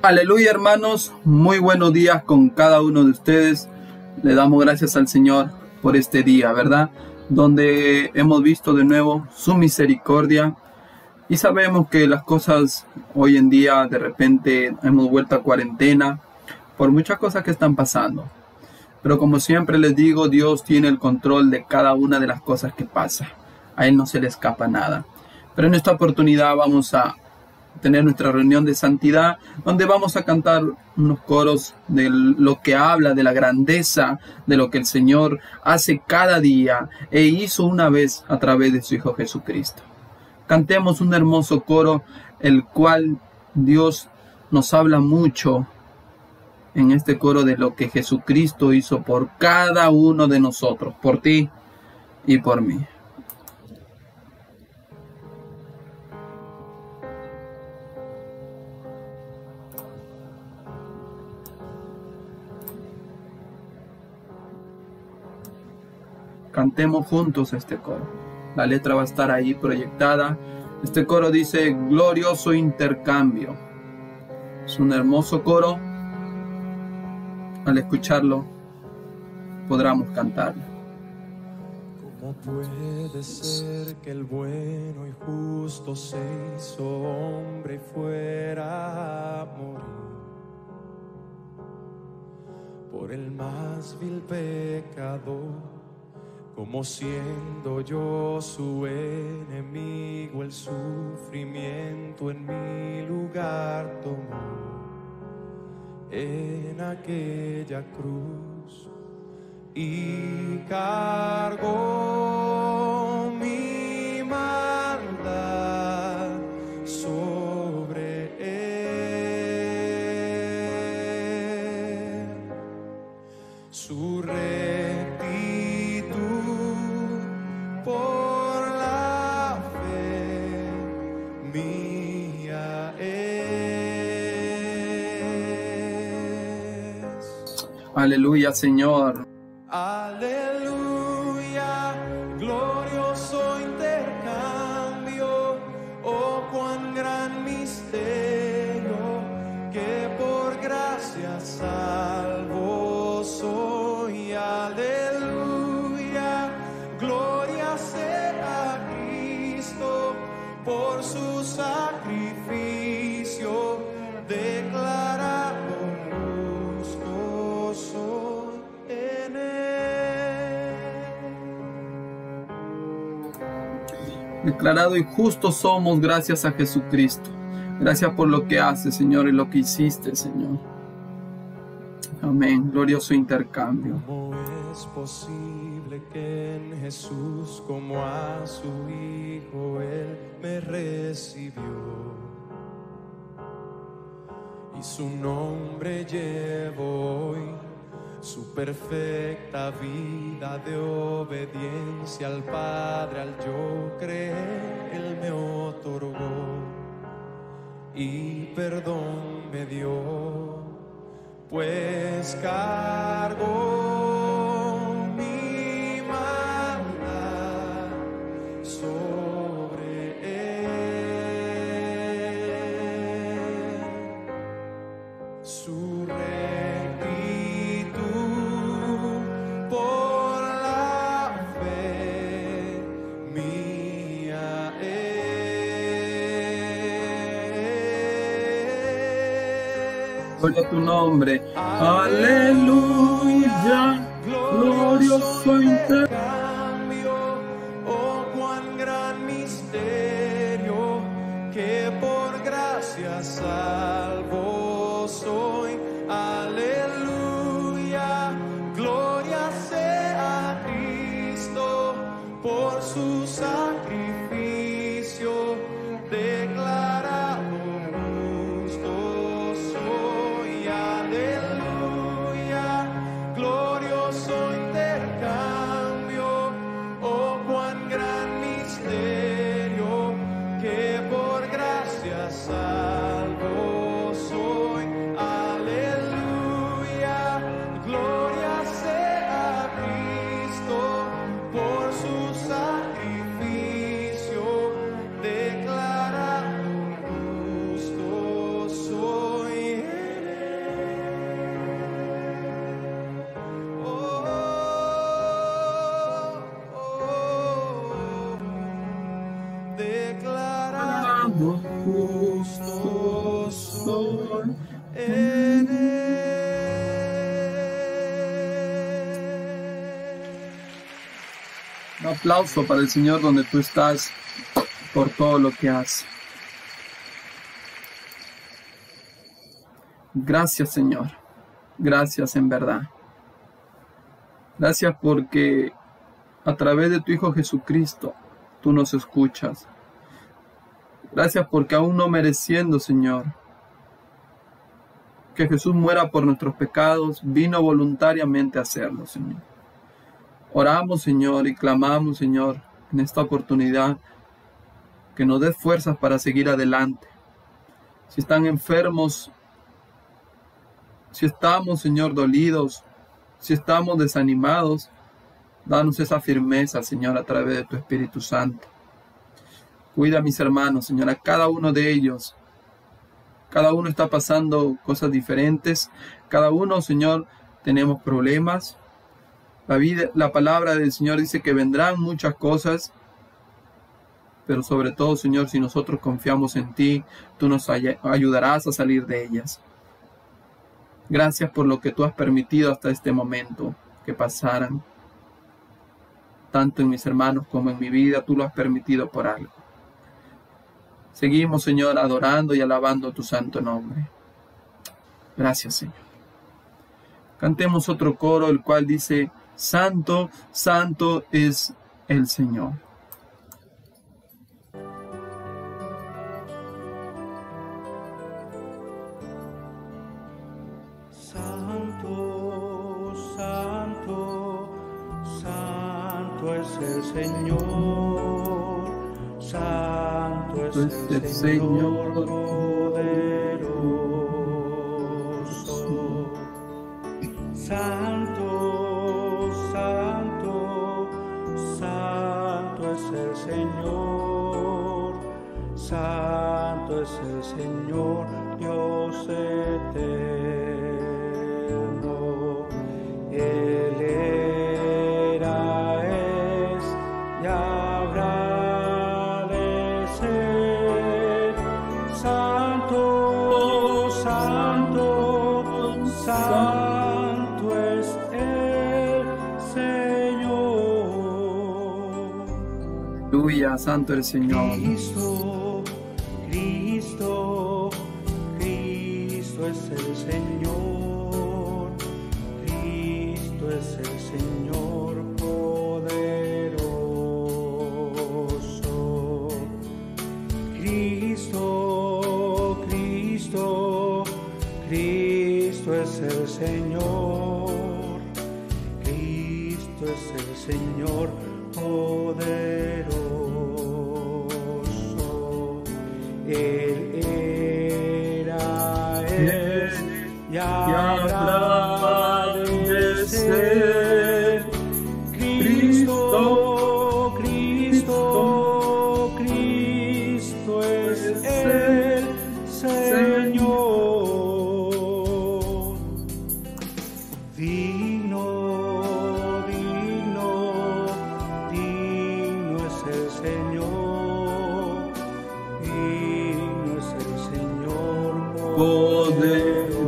Aleluya, hermanos, muy buenos días con cada uno de ustedes. Le damos gracias al Señor por este día, ¿verdad? Donde hemos visto de nuevo su misericordia y sabemos que las cosas hoy en día de repente hemos vuelto a cuarentena por muchas cosas que están pasando. Pero como siempre les digo, Dios tiene el control de cada una de las cosas que pasa. A Él no se le escapa nada. Pero en esta oportunidad vamos a tener nuestra reunión de santidad, donde vamos a cantar unos coros de lo que habla de la grandeza de lo que el Señor hace cada día e hizo una vez a través de su Hijo Jesucristo. Cantemos un hermoso coro, el cual Dios nos habla mucho en este coro de lo que Jesucristo hizo por cada uno de nosotros, por ti y por mí. Cantemos juntos este coro. La letra va a estar ahí proyectada. Este coro dice: glorioso intercambio. Es un hermoso coro. Al escucharlo podremos cantarlo. ¿Cómo puede ser que el bueno y justo se hizo hombre y fuera a morir por el más vil pecador? Como siendo yo su enemigo, el sufrimiento en mi lugar tomó en aquella cruz y cargó mi maldad sobre él. Su por la fe mía es. Aleluya, Señor. Aleluya, glorioso intercambio, oh cuán gran misterio, que por gracia salvo soy. Aleluya, gloria sea Cristo, por su sacrificio declarado justo soy en él. Declarado y justo somos gracias a Jesucristo. Gracias por lo que hace, Señor, y lo que hiciste, Señor. Amén. Glorioso intercambio. ¿Cómo es posible que en Jesús, como a su Hijo, Él me recibió? Y su nombre llevo hoy, su perfecta vida de obediencia al Padre, al yo creer, Él me otorgó y perdón me dio, pues cargó mi maldad sobre él. Su rectitud por la fe mía es. Gloria a tu nombre. Aleluya, glorioso intercambio, oh cuán gran misterio, que por gracia salvo soy. Aleluya, gloria sea Cristo, por su sacrificio declarado justo soy. Aleluya, glorioso intercambio, Un aplauso para el Señor donde tú estás por todo lo que hace. Gracias, Señor. Gracias en verdad. Gracias porque a través de tu Hijo Jesucristo tú nos escuchas. Gracias porque aún no mereciendo, Señor, que Jesús muera por nuestros pecados, vino voluntariamente a hacerlo, Señor. Oramos, Señor, y clamamos, Señor, en esta oportunidad, que nos des fuerzas para seguir adelante. Si están enfermos, si estamos, Señor, dolidos, si estamos desanimados, danos esa firmeza, Señor, a través de tu Espíritu Santo. Cuida a mis hermanos, Señor, a cada uno de ellos. Cada uno está pasando cosas diferentes. Cada uno, Señor, tenemos problemas. La palabra del Señor dice que vendrán muchas cosas. Pero sobre todo, Señor, si nosotros confiamos en ti, tú nos ayudarás a salir de ellas. Gracias por lo que tú has permitido hasta este momento que pasaran. Tanto en mis hermanos como en mi vida, tú lo has permitido por algo. Seguimos, Señor, adorando y alabando tu santo nombre. Gracias, Señor. Cantemos otro coro, el cual dice: Santo, santo es el Señor. Santo, santo, santo es el Señor. Santo es el Señor poderoso. Santo, santo, santo es el Señor. Santo es el Señor, Dios eterno. Él era, es y habrá de ser. Santo, santo, santo es el Señor. Aleluya, santo el Señor. Cristo, Cristo, Cristo es el Señor. Cristo es el Señor poderoso. Cristo, Cristo, Cristo es el Señor. Cristo es el Señor poderoso. Él era, es y habrá de ser. Cristo, Cristo, Cristo es el Señor. Digno, digno, digno es el Señor. Digno es el Señor poderoso.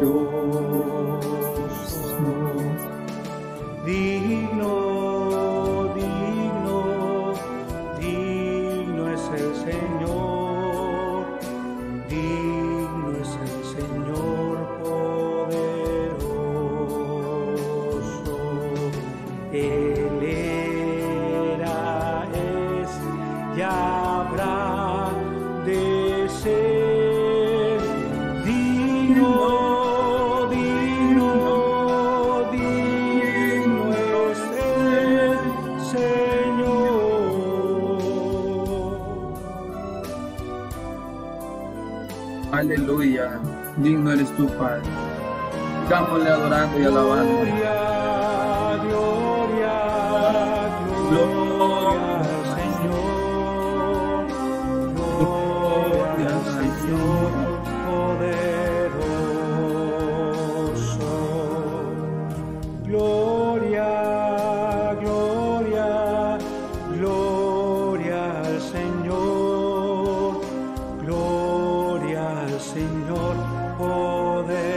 Digno, digno, digno es el Señor. Digno es el Señor poderoso. Él era, es y habrá de ser. Digno, digno, digno es el Señor. Aleluya, digno eres tú, Padre. Sigámosle adorando y alabando. Gloria, gloria, gloria al Señor. Gloria al Señor poderoso. Gloria, gloria, gloria al Señor. Gloria al Señor poderoso.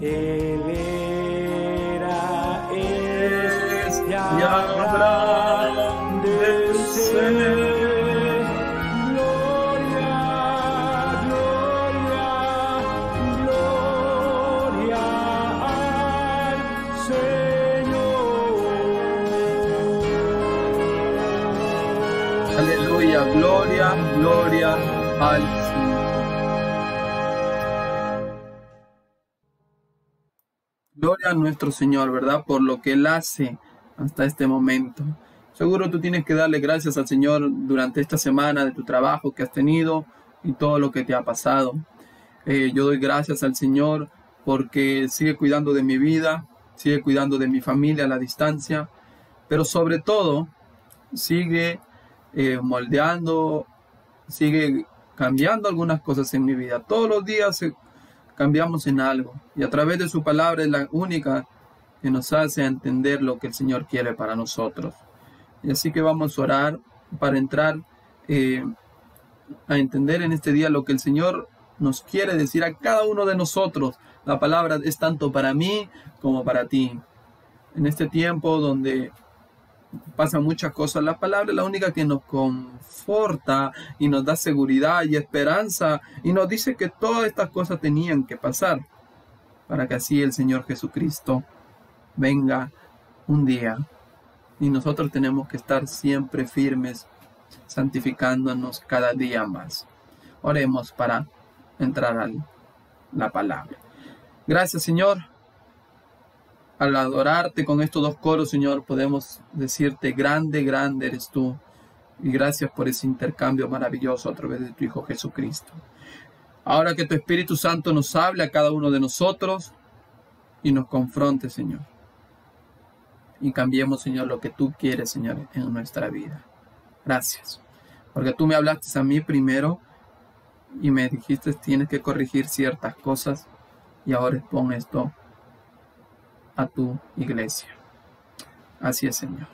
Él era, es Aleluya, gloria, gloria al Señor. Gloria a nuestro Señor, ¿verdad? Por lo que Él hace hasta este momento. Seguro tú tienes que darle gracias al Señor durante esta semana de tu trabajo que has tenido y todo lo que te ha pasado. Yo doy gracias al Señor porque sigue cuidando de mi vida, sigue cuidando de mi familia a la distancia, pero sobre todo sigue moldeando, sigue cambiando algunas cosas en mi vida. Todos los días cambiamos en algo y a través de su palabra es la única que nos hace entender lo que el Señor quiere para nosotros. Y así que vamos a orar para entrar a entender en este día lo que el Señor nos quiere decir a cada uno de nosotros. La palabra es tanto para mí como para ti. En este tiempo donde pasan muchas cosas, la palabra es la única que nos conforta y nos da seguridad y esperanza y nos dice que todas estas cosas tenían que pasar para que así el Señor Jesucristo venga un día. Y nosotros tenemos que estar siempre firmes, santificándonos cada día más. Oremos para entrar a la palabra. Gracias, Señor. Al adorarte con estos dos coros, Señor, podemos decirte, grande, grande eres tú. Y gracias por ese intercambio maravilloso a través de tu Hijo Jesucristo. Ahora que tu Espíritu Santo nos hable a cada uno de nosotros y nos confronte, Señor. Y cambiemos, Señor, lo que tú quieres, Señor, en nuestra vida. Gracias. Porque tú me hablaste a mí primero y me dijiste tienes que corregir ciertas cosas y ahora pon esto a tu iglesia. Así es, Señor.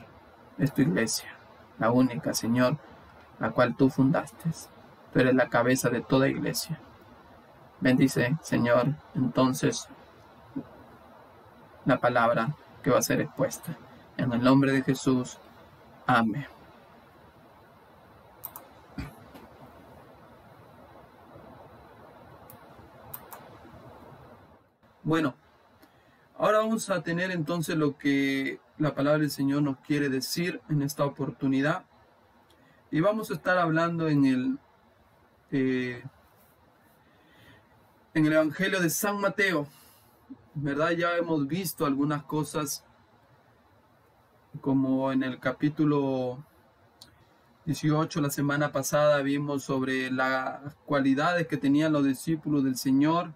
Es tu iglesia, la única, Señor, la cual tú fundaste. Tú eres la cabeza de toda iglesia. Bendice, Señor, entonces la palabra que va a ser expuesta. En el nombre de Jesús. Amén. Bueno, ahora vamos a tener entonces lo que la palabra del Señor nos quiere decir en esta oportunidad. Y vamos a estar hablando en el Evangelio de San Mateo. ¿Verdad? Ya hemos visto algunas cosas como en el capítulo 18 la semana pasada vimos sobre las cualidades que tenían los discípulos del Señor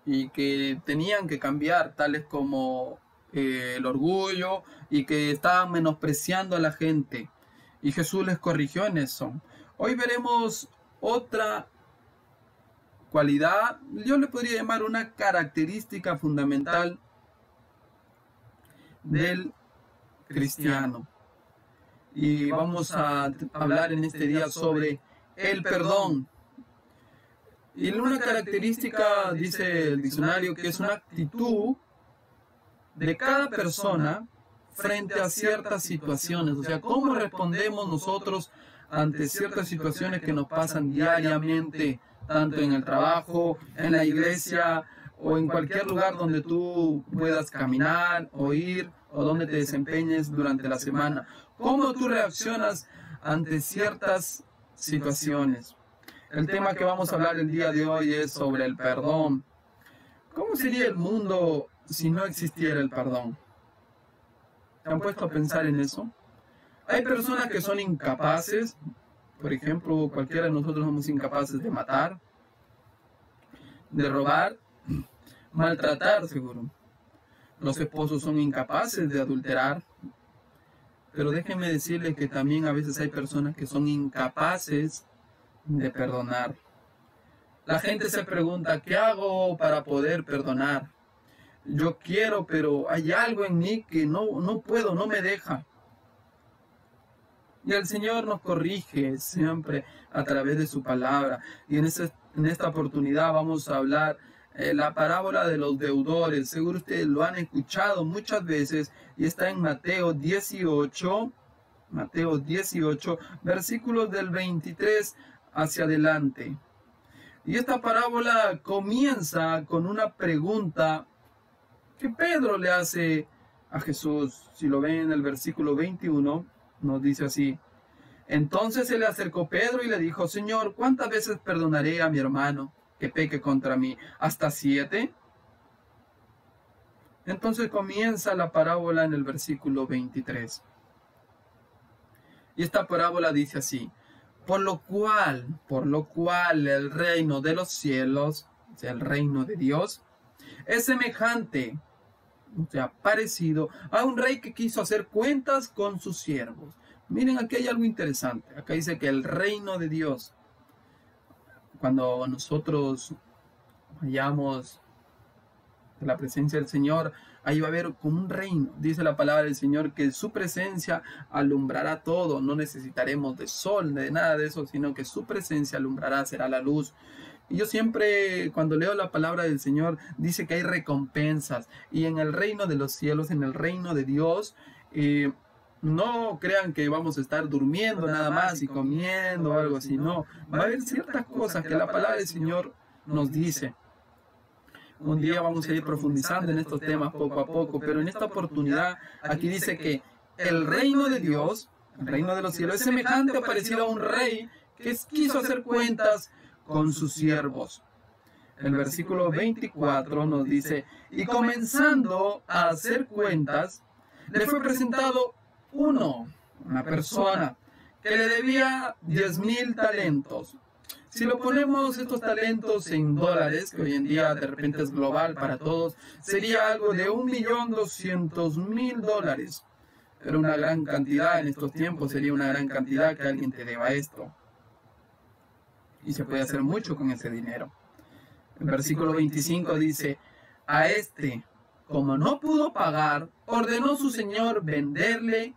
y que tenían que cambiar, tales como el orgullo y que estaban menospreciando a la gente. Y Jesús les corrigió en eso. Hoy veremos otra cualidad, yo le podría llamar una característica fundamental del cristiano. Y vamos a hablar en este día sobre el perdón. Y una característica, dice el diccionario, que es una actitud de cada persona frente a ciertas situaciones. O sea, cómo respondemos nosotros ante ciertas situaciones que nos pasan diariamente, tanto en el trabajo, en la iglesia o en cualquier lugar donde tú puedas caminar o ir o donde te desempeñes durante la semana. ¿Cómo tú reaccionas ante ciertas situaciones? El tema que vamos a hablar el día de hoy es sobre el perdón. ¿Cómo sería el mundo si no existiera el perdón? ¿Te han puesto a pensar en eso? Hay personas que son incapaces. Por ejemplo, cualquiera de nosotros somos incapaces de matar, de robar, maltratar, seguro. Los esposos son incapaces de adulterar. Pero déjenme decirles que también a veces hay personas que son incapaces de perdonar. La gente se pregunta, ¿qué hago para poder perdonar? Yo quiero, pero hay algo en mí que no puedo, no me deja. Y el Señor nos corrige siempre a través de su palabra. Y en esta oportunidad vamos a hablar la parábola de los deudores. Seguro ustedes lo han escuchado muchas veces y está en Mateo 18, versículos del 23 hacia adelante. Y esta parábola comienza con una pregunta que Pedro le hace a Jesús. Si lo ven en el versículo 21, nos dice así: Entonces se le acercó Pedro y le dijo: Señor, ¿cuántas veces perdonaré a mi hermano que peque contra mí? ¿Hasta 7? Entonces comienza la parábola en el versículo 23. Y esta parábola dice así: por lo cual el reino de los cielos, o sea, el reino de Dios, es semejante, o sea, parecido a un rey que quiso hacer cuentas con sus siervos. Miren, aquí hay algo interesante. Acá dice que el reino de Dios, cuando nosotros vayamos de la presencia del Señor, ahí va a haber como un reino. Dice la palabra del Señor que su presencia alumbrará todo. No necesitaremos de sol, de nada de eso, sino que su presencia alumbrará, será la luz. Y yo siempre, cuando leo la palabra del Señor, dice que hay recompensas. Y en el reino de los cielos, en el reino de Dios, no crean que vamos a estar durmiendo nada más y comiendo o algo así. No, va a haber ciertas cosas que la palabra del Señor nos dice. Un día vamos a ir profundizando en estos temas poco a poco, pero en esta oportunidad aquí dice que el reino de Dios, el reino de los cielos, es semejante o parecido a un rey que quiso hacer cuentas con sus siervos. El versículo 24 nos dice: y comenzando a hacer cuentas, le fue presentado una persona, que le debía 10,000 talentos. Si lo ponemos estos talentos en dólares, que hoy en día de repente es global para todos, sería algo de 1.200.000 dólares. Pero una gran cantidad en estos tiempos, sería una gran cantidad que alguien te deba esto. Y se puede hacer mucho con ese dinero. El versículo 25 dice: a este, como no pudo pagar, ordenó su señor venderle,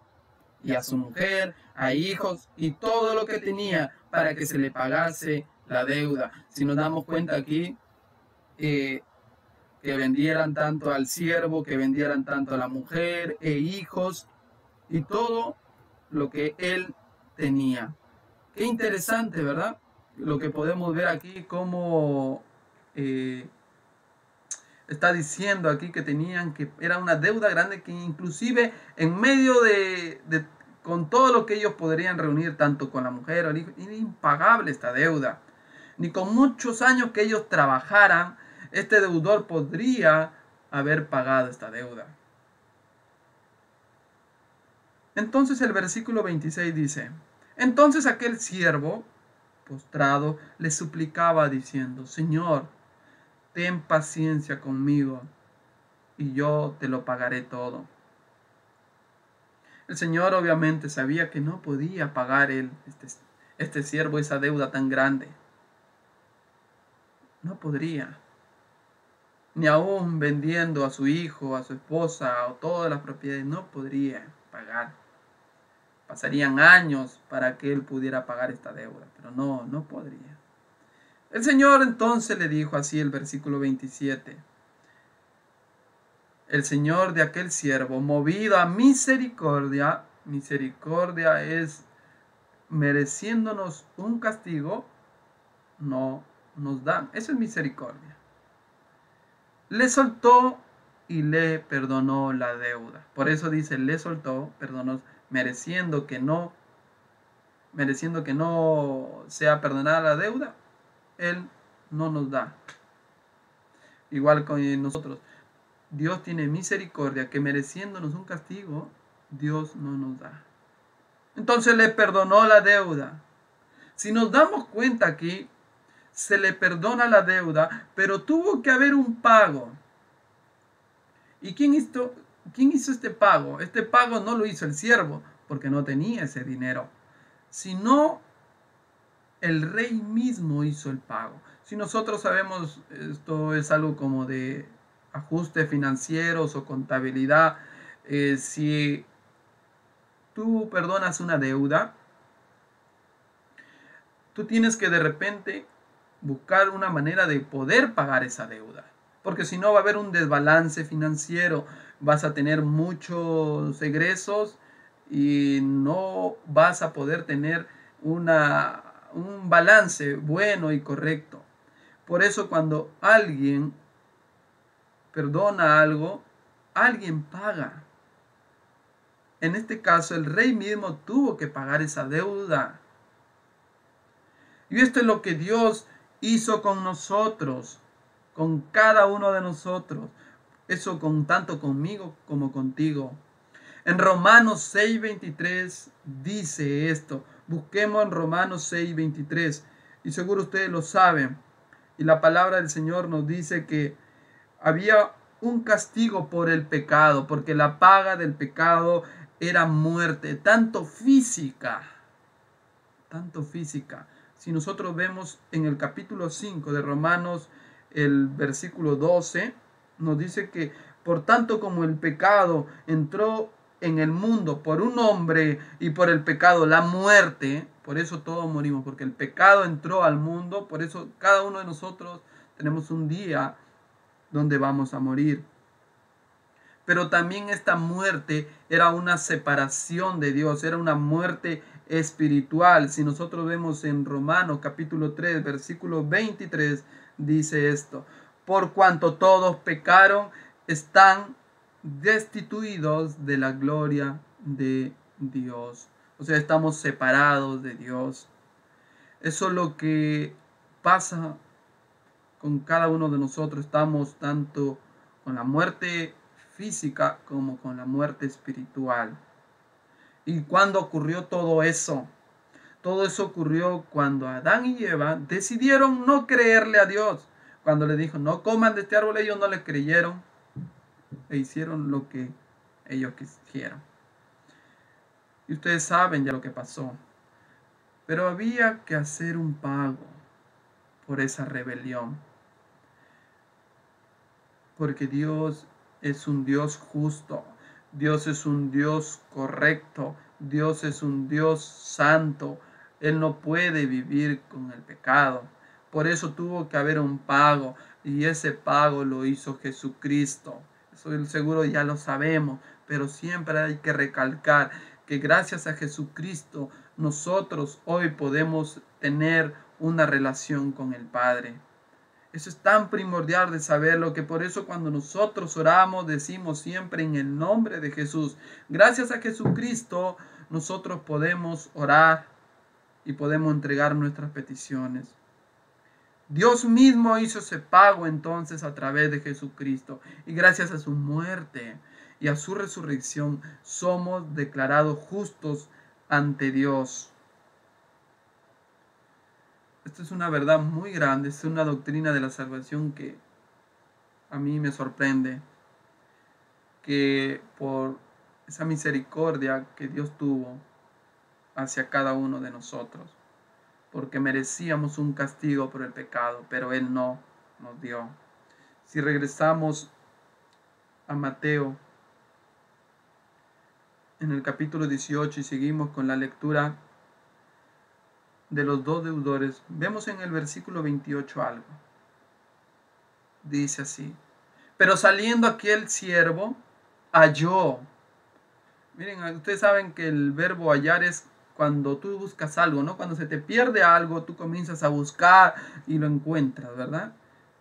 y a su mujer, a hijos y todo lo que tenía, para que se le pagase la deuda. Si nos damos cuenta aquí, que vendieran tanto al siervo, que vendieran tanto a la mujer e hijos y todo lo que él tenía. Qué interesante, ¿verdad? Lo que podemos ver aquí, como está diciendo aquí que tenían, que era una deuda grande, que inclusive en medio con todo lo que ellos podrían reunir, tanto con la mujer o el hijo, era impagable esta deuda. Ni con muchos años que ellos trabajaran, este deudor podría haber pagado esta deuda. Entonces el versículo 26 dice: entonces aquel siervo, postrado, le suplicaba diciendo: Señor, ten paciencia conmigo y yo te lo pagaré todo. El Señor obviamente sabía que no podía pagar este siervo esa deuda tan grande. No podría. Ni aún vendiendo a su hijo, a su esposa o todas las propiedades, no podría pagar. Pasarían años para que él pudiera pagar esta deuda, pero no podría. El Señor entonces le dijo así, el versículo 27. El Señor de aquel siervo, movido a misericordia es mereciéndonos un castigo, no nos da. Eso es misericordia. Le soltó y le perdonó la deuda. Por eso dice, le soltó, perdonó, mereciendo que no sea perdonada la deuda, Él no nos da. Igual con nosotros. Dios tiene misericordia, que mereciéndonos un castigo, Dios no nos da. Entonces le perdonó la deuda. Si nos damos cuenta aquí, se le perdona la deuda, pero tuvo que haber un pago. ¿Y quién hizo este pago? Este pago no lo hizo el siervo, porque no tenía ese dinero, sino el rey mismo hizo el pago. Si nosotros sabemos, esto es algo como de ajustes financieros o contabilidad, si tú perdonas una deuda, tú tienes que de repente buscar una manera de poder pagar esa deuda, porque si no va a haber un desbalance financiero, vas a tener muchos egresos y no vas a poder tener un balance bueno y correcto. Por eso cuando alguien perdona algo, alguien paga. en este caso el rey mismo tuvo que pagar esa deuda. Y esto es lo que Dios hizo con nosotros, con cada uno de nosotros. Eso tanto conmigo como contigo. En Romanos 6:23 dice esto. Busquemos en Romanos 6:23. Y seguro ustedes lo saben. Y la palabra del Señor nos dice que había un castigo por el pecado, porque la paga del pecado era muerte, tanto física. Si nosotros vemos en el capítulo 5 de Romanos, el versículo 12, nos dice que por tanto como el pecado entró en el mundo por un hombre y por el pecado la muerte, por eso todos morimos, porque el pecado entró al mundo, por eso cada uno de nosotros tenemos un día donde vamos a morir. Pero también esta muerte era una separación de Dios, era una muerte espiritual. Si nosotros vemos en Romanos capítulo 3, versículo 23, dice esto: por cuanto todos pecaron, están destituidos de la gloria de Dios. O sea, estamos separados de Dios. Eso es lo que pasa con cada uno de nosotros. Estamos tanto con la muerte física como con la muerte espiritual. ¿Y cuándo ocurrió todo eso? Todo eso ocurrió cuando Adán y Eva decidieron no creerle a Dios. Cuando le dijo, no coman de este árbol, ellos no le creyeron e hicieron lo que ellos quisieron. Y ustedes saben ya lo que pasó. Pero había que hacer un pago por esa rebelión. Porque Dios es un Dios justo. Dios es un Dios correcto. Dios es un Dios santo. Él no puede vivir con el pecado. Por eso tuvo que haber un pago. Y ese pago lo hizo Jesucristo. Eso seguro ya lo sabemos. Pero siempre hay que recalcar que gracias a Jesucristo nosotros hoy podemos tener una relación con el Padre. Eso es tan primordial de saberlo, que por eso cuando nosotros oramos decimos siempre en el nombre de Jesús. Gracias a Jesucristo nosotros podemos orar y podemos entregar nuestras peticiones. Dios mismo hizo ese pago entonces a través de Jesucristo. Y gracias a su muerte y a su resurrección somos declarados justos ante Dios. Esto es una verdad muy grande, es una doctrina de la salvación que a mí me sorprende. Que por esa misericordia que Dios tuvo hacia cada uno de nosotros, porque merecíamos un castigo por el pecado, pero Él no nos dio. Si regresamos a Mateo, en el capítulo 18, y seguimos con la lectura de los dos deudores, vemos en el versículo 28 algo. Dice así: pero saliendo aquel siervo, halló. Miren, ustedes saben que el verbo hallar es cuando tú buscas algo, ¿no? Cuando se te pierde algo, tú comienzas a buscar y lo encuentras, ¿verdad?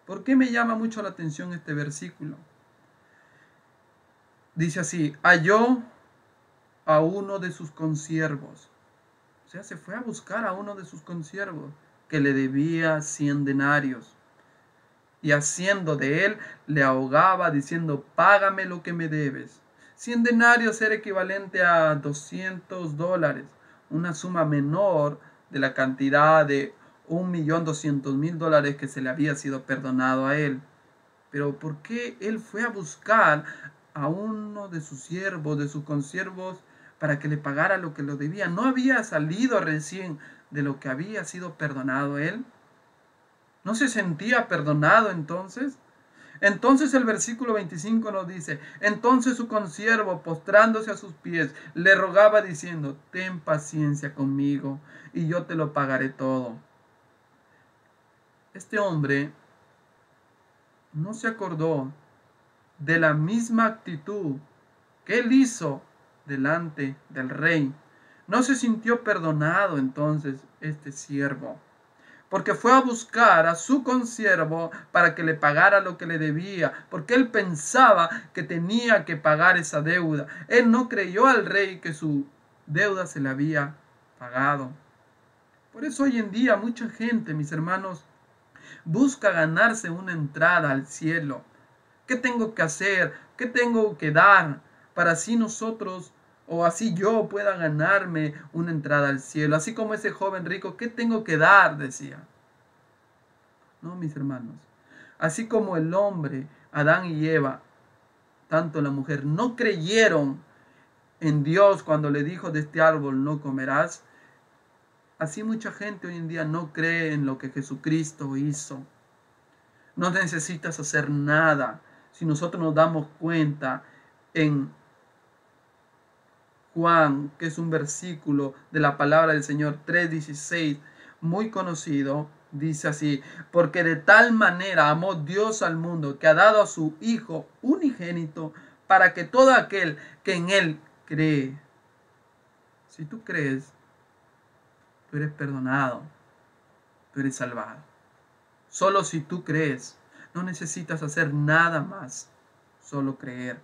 ¿Por qué me llama mucho la atención este versículo? Dice así: halló a uno de sus consiervos. O sea, se fue a buscar a uno de sus consiervos que le debía 100 denarios. Y haciendo de él, le ahogaba diciendo: págame lo que me debes. 100 denarios era equivalente a $200, una suma menor de la cantidad de $1.200.000 que se le había sido perdonado a él. Pero ¿por qué él fue a buscar a uno de sus siervos, de sus consiervos, para que le pagara lo que lo debía? ¿No había salido recién de lo que había sido perdonado él? ¿No se sentía perdonado entonces? Entonces el versículo 25 nos dice: entonces su consiervo, postrándose a sus pies, le rogaba diciendo: ten paciencia conmigo y yo te lo pagaré todo. Este hombre no se acordó de la misma actitud que él hizo delante del rey. No se sintió perdonado entonces este siervo. porque fue a buscar a su consiervo para que le pagara lo que le debía, porque él pensaba que tenía que pagar esa deuda. Él no creyó al rey que su deuda se le había pagado. Por eso hoy en día mucha gente, mis hermanos, busca ganarse una entrada al cielo. ¿Qué tengo que hacer? ¿Qué tengo que dar para así nosotros o así yo pueda ganarme una entrada al cielo? Así como ese joven rico, ¿qué tengo que dar? Decía. No, mis hermanos. Así como el hombre, Adán y Eva, tanto la mujer, no creyeron en Dios cuando le dijo de este árbol no comerás, así mucha gente hoy en día no cree en lo que Jesucristo hizo. No necesitas hacer nada. Si nosotros nos damos cuenta en Juan, que es un versículo de la palabra del Señor 3:16, muy conocido, dice así: porque de tal manera amó Dios al mundo que ha dado a su Hijo unigénito para que todo aquel que en Él cree. Si tú crees, tú eres perdonado, tú eres salvado. Solo si tú crees, no necesitas hacer nada más, solo creer.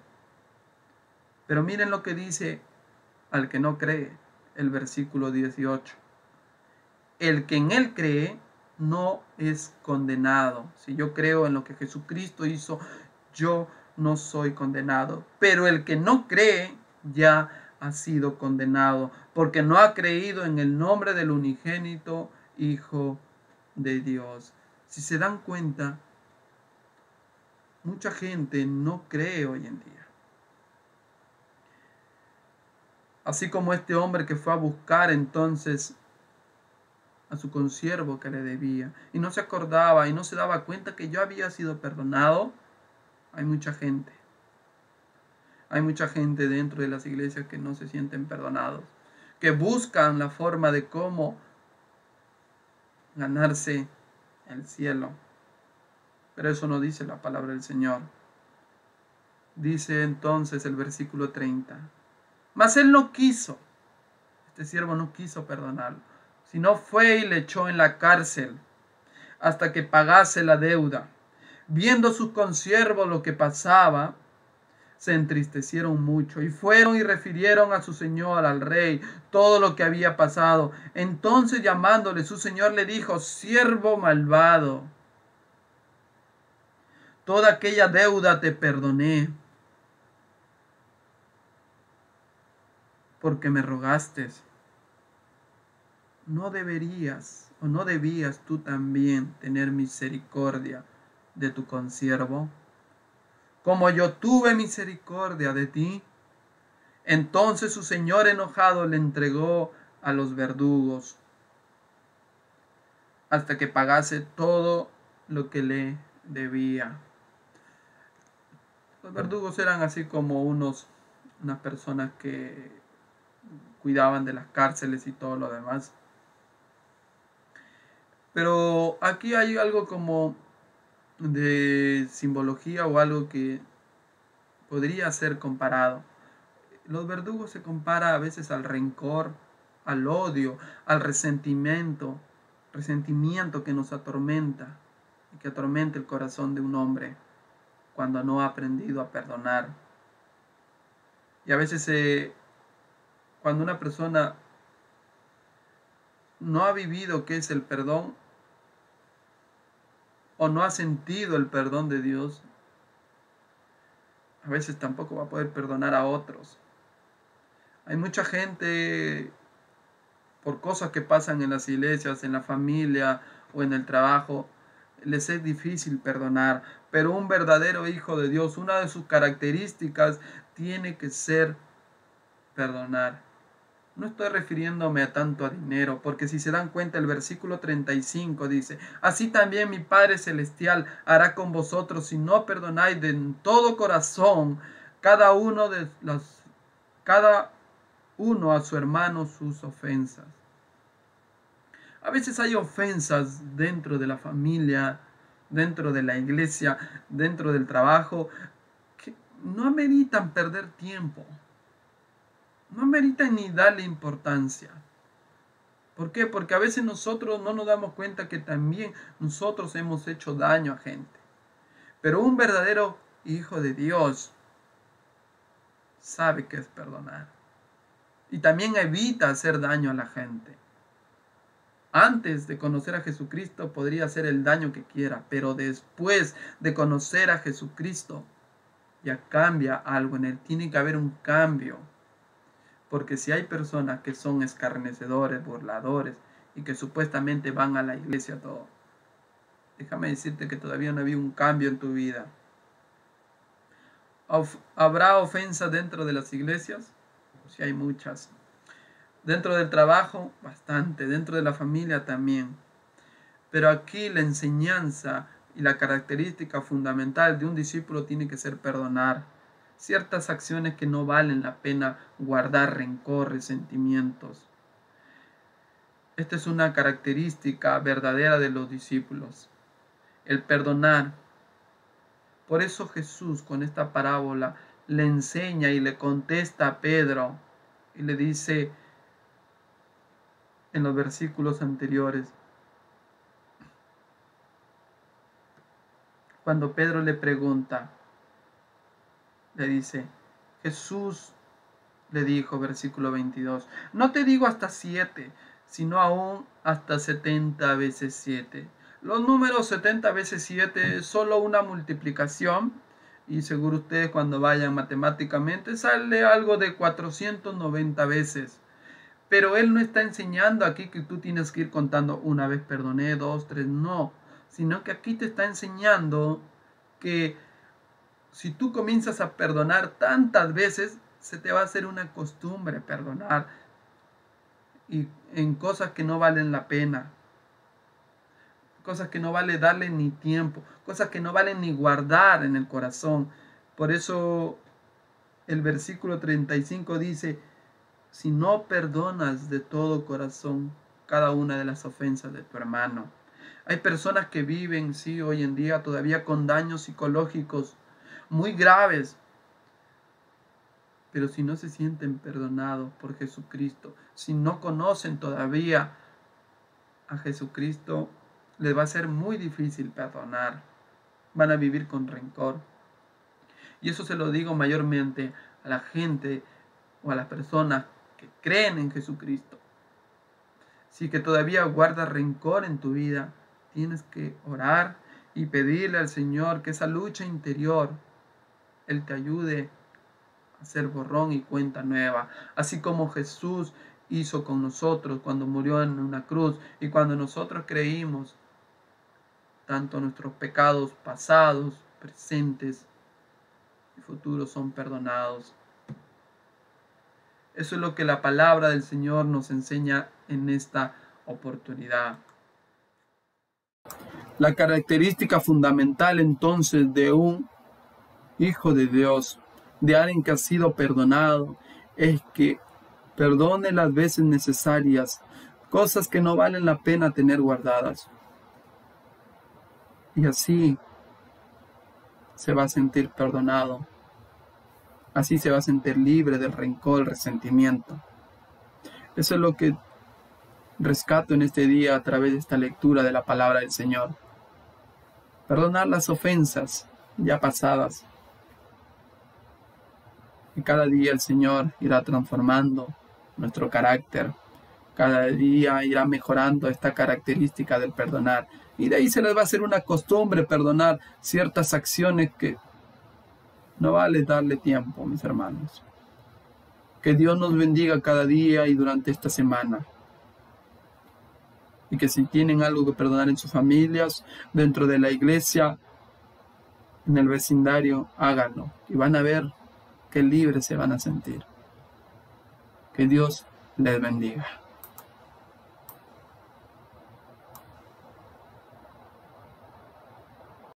Pero miren lo que dice al que no cree, el versículo 18. El que en él cree no es condenado. Si yo creo en lo que Jesucristo hizo, yo no soy condenado. Pero el que no cree ya ha sido condenado, porque no ha creído en el nombre del unigénito Hijo de Dios. Si se dan cuenta, mucha gente no cree hoy en día. Así como este hombre que fue a buscar entonces a su consiervo que le debía y no se acordaba y no se daba cuenta que yo había sido perdonado, hay mucha gente. Hay mucha gente dentro de las iglesias que no se sienten perdonados, que buscan la forma de cómo ganarse el cielo. Pero eso no dice la palabra del Señor. Dice entonces el versículo 30. Mas él no quiso, este siervo no quiso perdonarlo, sino fue y le echó en la cárcel hasta que pagase la deuda. Viendo sus consiervos lo que pasaba, se entristecieron mucho y fueron y refirieron a su señor, al rey, todo lo que había pasado. Entonces llamándole su señor le dijo: siervo malvado, toda aquella deuda te perdoné, porque me rogaste. ¿No deberías o no debías tú también tener misericordia de tu consiervo, como yo tuve misericordia de ti? Entonces su señor enojado le entregó a los verdugos hasta que pagase todo lo que le debía. Los verdugos eran así como unas personas que cuidaban de las cárceles y todo lo demás. Pero aquí hay algo como de simbología o algo que podría ser comparado. Los verdugos se compara a veces al rencor, al odio, al resentimiento que nos atormenta y que atormenta el corazón de un hombre cuando no ha aprendido a perdonar. Y a veces cuando una persona no ha vivido qué es el perdón o no ha sentido el perdón de Dios, a veces tampoco va a poder perdonar a otros. Hay mucha gente, por cosas que pasan en las iglesias, en la familia o en el trabajo, les es difícil perdonar. Pero un verdadero hijo de Dios, una de sus características tiene que ser perdonar. No estoy refiriéndome a tanto a dinero, porque si se dan cuenta el versículo 35 dice: así también mi Padre Celestial hará con vosotros si no perdonáis de todo corazón cada uno a su hermano sus ofensas. A veces hay ofensas dentro de la familia, dentro de la iglesia, dentro del trabajo, que no ameritan perder tiempo. No ameritan ni darle importancia. ¿Por qué? Porque a veces nosotros no nos damos cuenta que también nosotros hemos hecho daño a gente. Pero un verdadero hijo de Dios sabe qué es perdonar. Y también evita hacer daño a la gente. Antes de conocer a Jesucristo podría hacer el daño que quiera, pero después de conocer a Jesucristo ya cambia algo en él. Tiene que haber un cambio. Porque si hay personas que son escarnecedores, burladores y que supuestamente van a la iglesia todo, déjame decirte que todavía no había un cambio en tu vida. ¿Habrá ofensa dentro de las iglesias? Sí, hay muchas. Dentro del trabajo, bastante. Dentro de la familia también. Pero aquí la enseñanza y la característica fundamental de un discípulo tiene que ser perdonar ciertas acciones que no valen la pena guardar rencor, resentimientos. Esta es una característica verdadera de los discípulos, el perdonar. Por eso Jesús con esta parábola le enseña y le contesta a Pedro y le dice en los versículos anteriores, cuando Pedro le pregunta, le dice, Jesús le dijo, versículo 22, no te digo hasta 7, sino aún hasta 70 veces 7. Los números 70 veces 7 es solo una multiplicación, y seguro ustedes cuando vayan matemáticamente sale algo de 490 veces. Pero él no está enseñando aquí que tú tienes que ir contando una vez perdoné, 2, 3, no, sino que aquí te está enseñando que si tú comienzas a perdonar tantas veces, se te va a hacer una costumbre perdonar y en cosas que no valen la pena, cosas que no vale darle ni tiempo, cosas que no valen ni guardar en el corazón. Por eso el versículo 35 dice, si no perdonas de todo corazón cada una de las ofensas de tu hermano. Hay personas que viven, sí, hoy en día todavía con daños psicológicos muy graves, pero si no se sienten perdonados por Jesucristo, si no conocen todavía a Jesucristo, les va a ser muy difícil perdonar. Van a vivir con rencor. Y eso se lo digo mayormente a la gente o a las personas que creen en Jesucristo. Si que todavía guardas rencor en tu vida, tienes que orar y pedirle al Señor que esa lucha interior, Él te ayude a hacer borrón y cuenta nueva. Así como Jesús hizo con nosotros cuando murió en una cruz y cuando nosotros creímos, tanto nuestros pecados pasados, presentes y futuros son perdonados. Eso es lo que la palabra del Señor nos enseña en esta oportunidad. La característica fundamental entonces de un hijo de Dios, de alguien que ha sido perdonado, es que perdone las veces necesarias, cosas que no valen la pena tener guardadas. Y así se va a sentir perdonado. Así se va a sentir libre del rencor, el resentimiento. Eso es lo que rescato en este día a través de esta lectura de la palabra del Señor. Perdonar las ofensas ya pasadas. Y cada día el Señor irá transformando nuestro carácter. Cada día irá mejorando esta característica del perdonar. Y de ahí se les va a hacer una costumbre perdonar ciertas acciones que no vale darle tiempo, mis hermanos. Que Dios nos bendiga cada día y durante esta semana. Y que si tienen algo que perdonar en sus familias, dentro de la iglesia, en el vecindario, háganlo. Y van a ver qué libres se van a sentir. Que Dios les bendiga.